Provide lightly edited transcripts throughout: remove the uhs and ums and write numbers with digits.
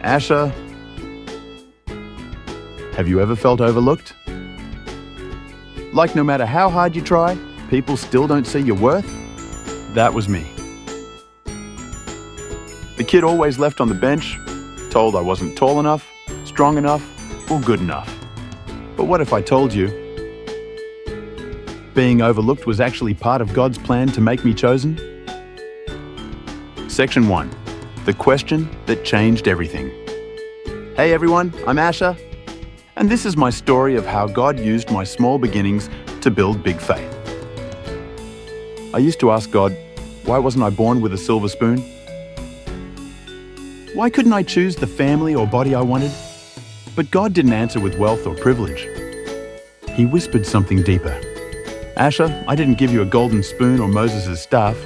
Asher, have you ever felt overlooked? Like no matter how hard you try, people still don't see your worth? That was me. The kid always left on the bench, told I wasn't tall enough, strong enough, or good enough. But what if I told you being overlooked was actually part of God's plan to make me chosen? Section 1. The question that changed everything. Hey everyone, I'm Asher, and this is my story of how God used my small beginnings to build big faith. I used to ask God, why wasn't I born with a silver spoon? Why couldn't I choose the family or body I wanted? But God didn't answer with wealth or privilege. He whispered something deeper. Asher, I didn't give you a golden spoon or Moses' staff,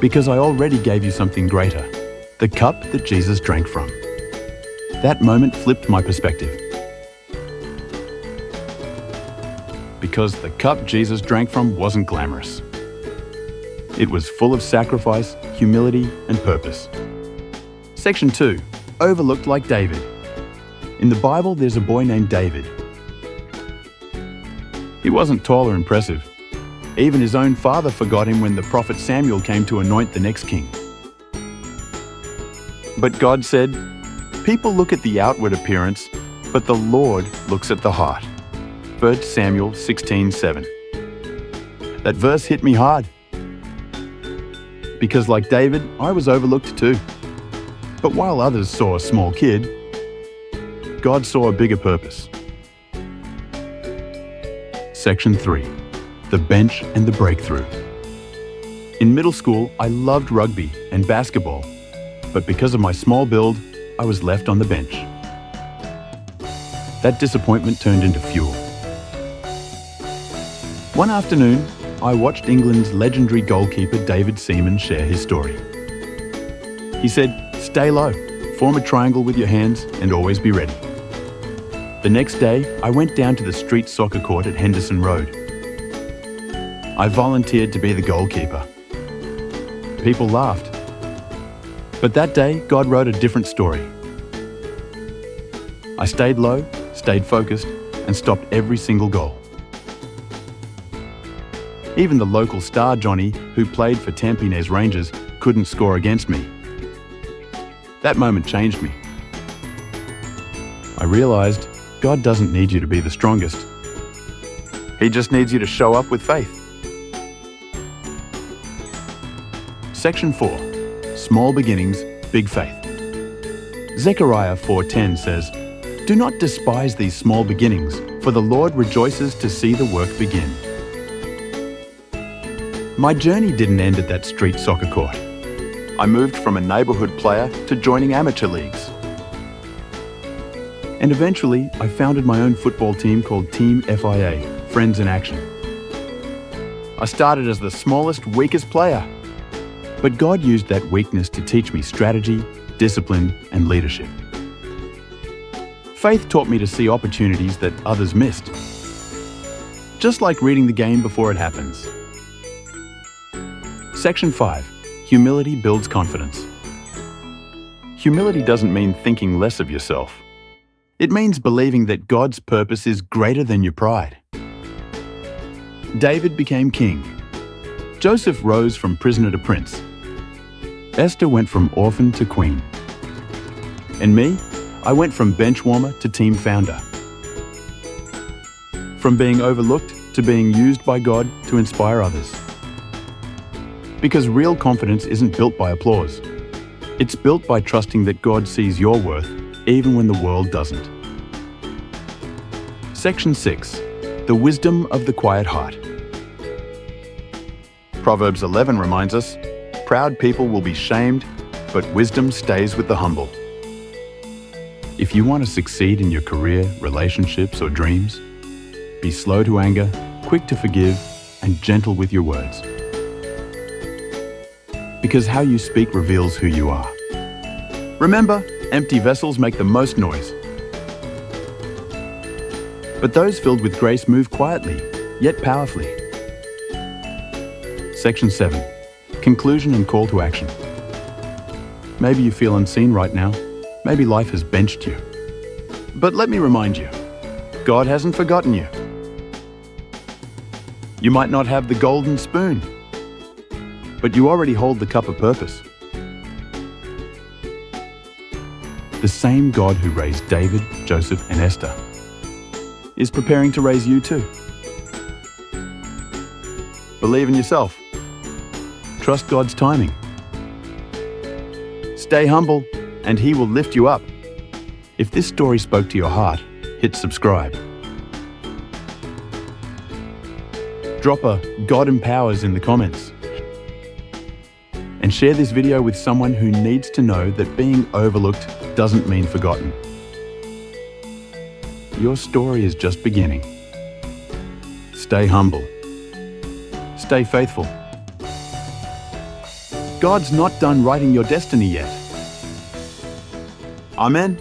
because I already gave you something greater, the cup that Jesus drank from. That moment flipped my perspective. Because the cup Jesus drank from wasn't glamorous. It was full of sacrifice, humility, and purpose. Section 2. Overlooked like David. In the Bible, there's a boy named David. He wasn't tall or impressive. Even his own father forgot him when the prophet Samuel came to anoint the next king. But God said, people look at the outward appearance, but the Lord looks at the heart. 1 Samuel 16:7. That verse hit me hard. Because like David, I was overlooked too. But while others saw a small kid, God saw a bigger purpose. Section 3. The bench and the breakthrough. In middle school, I loved rugby and basketball, but because of my small build, I was left on the bench. That disappointment turned into fuel. One afternoon, I watched England's legendary goalkeeper David Seaman share his story. He said, "Stay low, form a triangle with your hands, and always be ready." The next day, I went down to the street soccer court at Henderson Road. I volunteered to be the goalkeeper. People laughed. But that day, God wrote a different story. I stayed low, stayed focused, and stopped every single goal. Even the local star Johnny, who played for Tampines Rangers, couldn't score against me. That moment changed me. I realized God doesn't need you to be the strongest. He just needs you to show up with faith. Section 4. Small beginnings, big faith. Zechariah 4:10 says, "Do not despise these small beginnings, for the Lord rejoices to see the work begin." My journey didn't end at that street soccer court. I moved from a neighborhood player to joining amateur leagues. And eventually, I founded my own football team called Team FIA, Friends in Action. I started as the smallest, weakest player, but God used that weakness to teach me strategy, discipline, and leadership. Faith taught me to see opportunities that others missed. Just like reading the game before it happens. Section 5. Humility builds confidence. Humility doesn't mean thinking less of yourself. It means believing that God's purpose is greater than your pride. David became king. Joseph rose from prisoner to prince. Esther went from orphan to queen. And me, I went from bench warmer to team founder. From being overlooked to being used by God to inspire others. Because real confidence isn't built by applause. It's built by trusting that God sees your worth even when the world doesn't. Section 6. The wisdom of the quiet heart. Proverbs 11 reminds us, "Proud people will be shamed, but wisdom stays with the humble." If you want to succeed in your career, relationships, or dreams, be slow to anger, quick to forgive, and gentle with your words. Because how you speak reveals who you are. Remember, empty vessels make the most noise. But those filled with grace move quietly, yet powerfully. Section 7. Conclusion and call to action. Maybe you feel unseen right now. Maybe life has benched you. But let me remind you, God hasn't forgotten you. You might not have the golden spoon, but you already hold the cup of purpose. The same God who raised David, Joseph, and Esther is preparing to raise you too. Believe in yourself. Trust God's timing. Stay humble, and He will lift you up. If this story spoke to your heart, hit subscribe. Drop a "God empowers" in the comments. And share this video with someone who needs to know that being overlooked doesn't mean forgotten. Your story is just beginning. Stay humble. Stay faithful. God's not done writing your destiny yet. Amen.